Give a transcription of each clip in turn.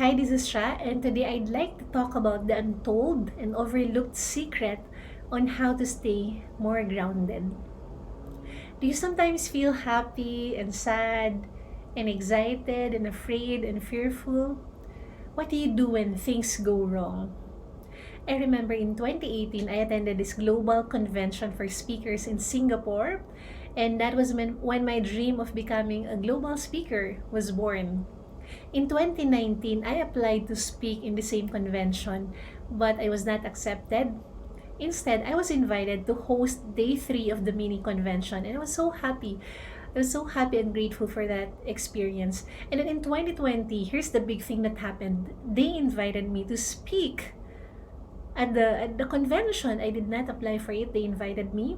Hi, this is Sha, and today I'd like to talk about the untold and overlooked secret on how to stay more grounded. Do you sometimes feel happy and sad and excited and afraid and fearful? What do you do when things go wrong? I remember in 2018, I attended this global convention for speakers in Singapore, and that was when my dream of becoming a global speaker was born. In 2019, I applied to speak in the same convention, but I was not accepted. Instead, I was invited to host day three of the mini convention, and I was so happy. I was so happy and grateful for that experience. And then in 2020, here's the big thing that happened. They invited me to speak at the convention. I did not apply for it. They invited me,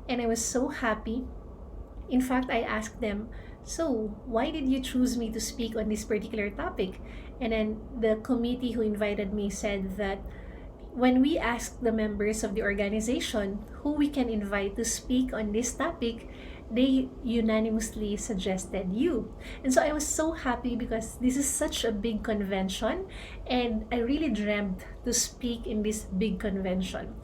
and I was so happy. In fact, I asked them, so why did you choose me to speak on this particular topic? And then the committee who invited me said that when we asked the members of the organization who we can invite to speak on this topic, they unanimously suggested you. And so I was so happy because this is such a big convention, and I really dreamt to speak in this big convention.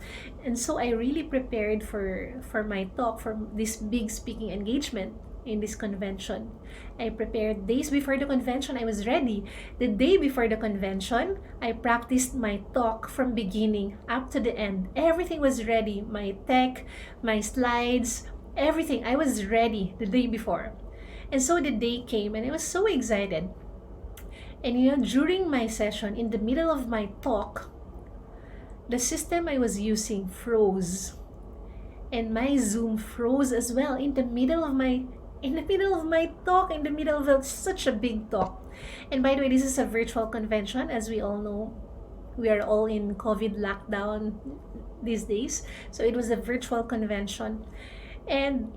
And so I really prepared for my talk, for this big speaking engagement in this convention. I prepared days before the convention. I was ready. The day before the convention, I practiced my talk from beginning up to the end. Everything was ready. My tech, my slides, everything. I was ready the day before. And so the day came and I was so excited. And during my session, in the middle of my talk, the system I was using froze. And my Zoom froze as well in the middle of my talk, in the middle of such a big talk. And by the way, this is a virtual convention. As we all know, we are all in COVID lockdown these days. So it was a virtual convention. And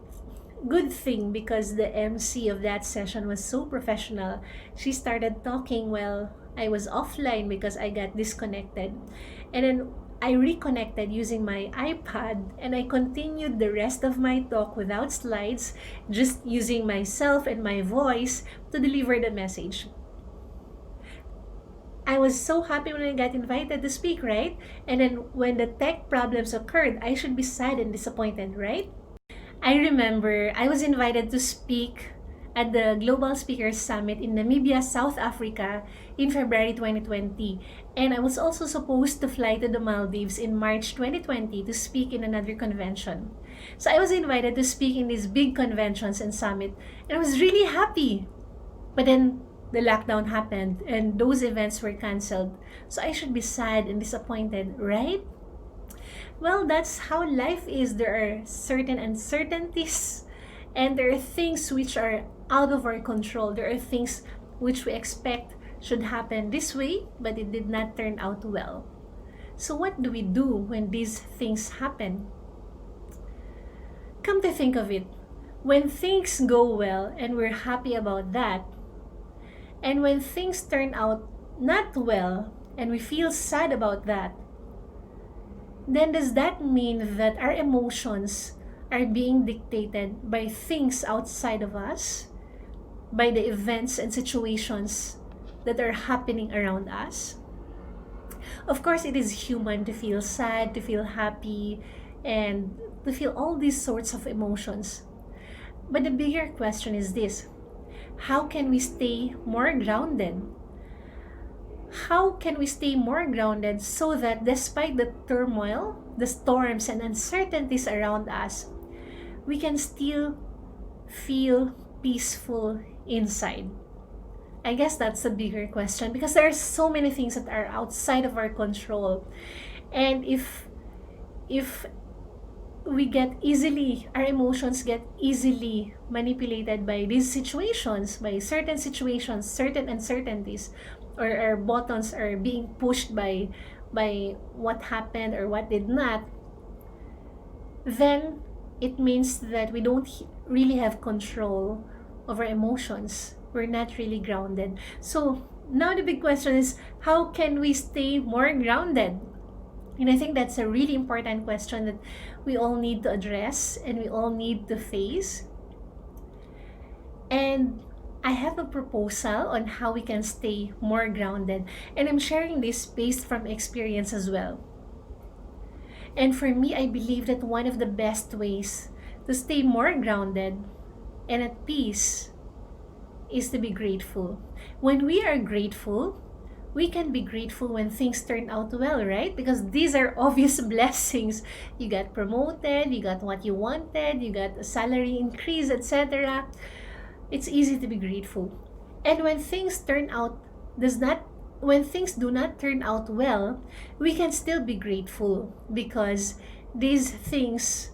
good thing, because the MC of that session was so professional. She started talking while I was offline because I got disconnected. And then I reconnected using my iPad, and I continued the rest of my talk without slides, just using myself and my voice to deliver the message. I was so happy when I got invited to speak, right? And then when the tech problems occurred, I should be sad and disappointed, right? I remember I was invited to speak at the Global Speakers Summit in Namibia, South Africa in February 2020. And I was also supposed to fly to the Maldives in March 2020 to speak in another convention. So I was invited to speak in these big conventions and summit, and I was really happy. But then the lockdown happened and those events were canceled. So I should be sad and disappointed, right? Well, that's how life is. There are certain uncertainties, and there are things which are out of our control. There are things which we expect should happen this way, but it did not turn out well. So what do we do when these things happen? Come to think of it, when things go well and we're happy about that, and when things turn out not well and we feel sad about that, then does that mean that our emotions are being dictated by things outside of us, by the events and situations that are happening around us? Of course, it is human to feel sad, to feel happy, and to feel all these sorts of emotions. But the bigger question is this: how can we stay more grounded? How can we stay more grounded so that despite the turmoil, the storms, and uncertainties around us, we can still feel peaceful inside? I guess that's a bigger question, because there are so many things that are outside of our control. And if our emotions get easily manipulated by these situations, by certain situations, certain uncertainties, or our buttons are being pushed by what happened or what did not, then it means that we don't really have control of our emotions. We're not really grounded. So now the big question is, how can we stay more grounded? And I think that's a really important question that we all need to address and we all need to face. And I have a proposal on how we can stay more grounded, and I'm sharing this based from experience as well. And for me, I believe that one of the best ways to stay more grounded and at peace is to be grateful. When we are grateful, we can be grateful when things turn out well, right? Because these are obvious blessings. You got promoted, you got what you wanted, you got a salary increase, etc. It's easy to be grateful. And does not when things do not turn out well, we can still be grateful because these things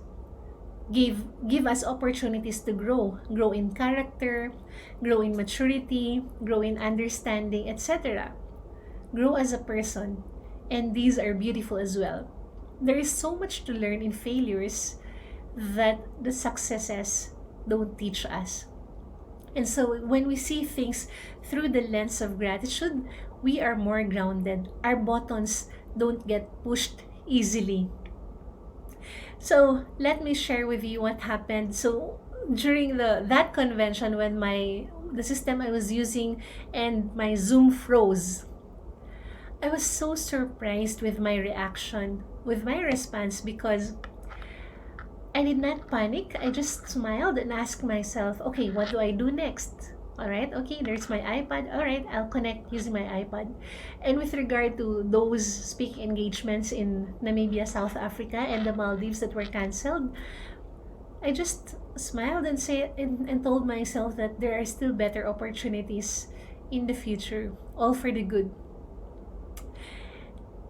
give us opportunities to grow in character, grow in maturity, grow in understanding, etc. Grow as a person, and these are beautiful as well. There is so much to learn in failures that the successes don't teach us. And so when we see things through the lens of gratitude, we are more grounded. Our buttons don't get pushed easily. So let me share with you what happened. So during that convention, when the system I was using and my Zoom froze, I was so surprised with my reaction, with my response, because I did not panic. I just smiled and asked myself, okay, what do I do next? All right, okay, there's my iPad. All right, I'll connect using my iPad. And with regard to those speaking engagements in Namibia, South Africa, and the Maldives that were canceled, I just smiled and told myself that there are still better opportunities in the future, all for the good.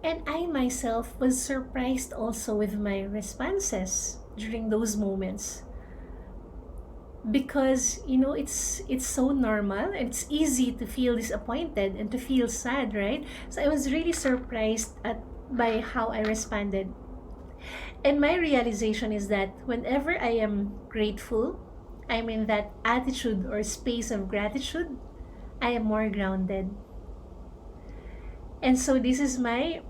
And I myself was surprised also with my responses during those moments, because it's so normal and it's easy to feel disappointed and to feel sad, right? So I was really surprised by how I responded. And my realization is that whenever I am grateful, I'm in that attitude or space of gratitude, I am more grounded. And so this is my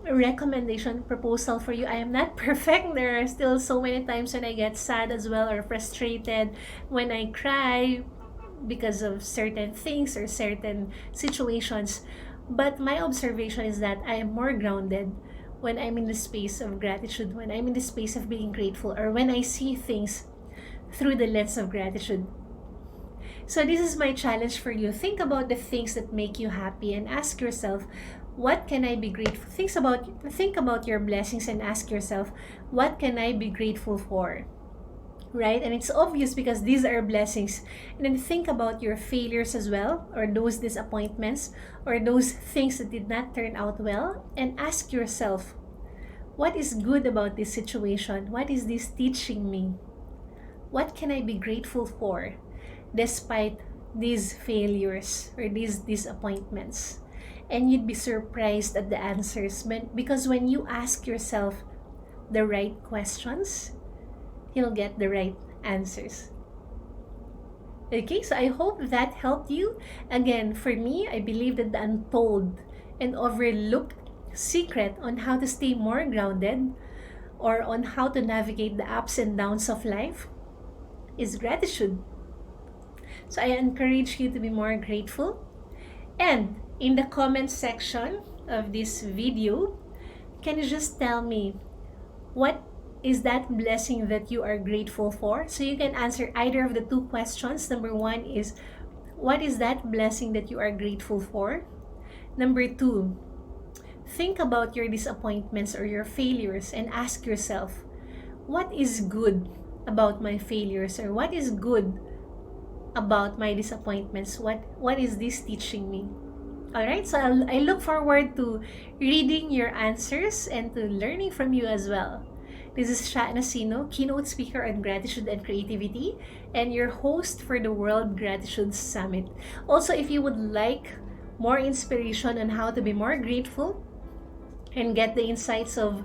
recommendation proposal for you. I am not perfect. There are still so many times when I get sad as well, or frustrated, when I cry because of certain things or certain situations. But my observation is that I am more grounded when I'm in the space of gratitude, when I'm in the space of being grateful, or when I see things through the lens of gratitude. So this is my challenge for you. Think about the things that make you happy and ask yourself, what can I be grateful? Think about your blessings and ask yourself, what can I be grateful for? Right? And it's obvious because these are blessings. And then think about your failures as well, or those disappointments, or those things that did not turn out well, and ask yourself, what is good about this situation? What is this teaching me? What can I be grateful for despite these failures or these disappointments? And you'd be surprised at the answers, because when you ask yourself the right questions, you'll get the right answers. Okay, so I hope that helped you. Again, for me, I believe that the untold and overlooked secret on how to stay more grounded, or on how to navigate the ups and downs of life, is gratitude. So I encourage you to be more grateful. And in the comment section of this video, can you just tell me, what is that blessing that you are grateful for? So you can answer either of the two questions. Number one is, what is that blessing that you are grateful for? Number two, think about your disappointments or your failures and ask yourself, what is good about my failures, or what is good about my disappointments? What is this teaching me? All right, so I look forward to reading your answers and to learning from you as well. This is Sha Nacino, keynote speaker on gratitude and creativity, and your host for the World Gratitude Summit. Also, if you would like more inspiration on how to be more grateful and get the insights of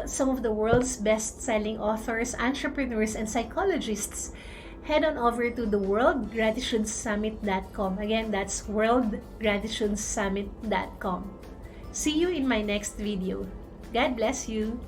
some of the world's best-selling authors, entrepreneurs, and psychologists, head on over to the worldgratitudesummit.com. Again, that's worldgratitudesummit.com. See you in my next video. God bless you.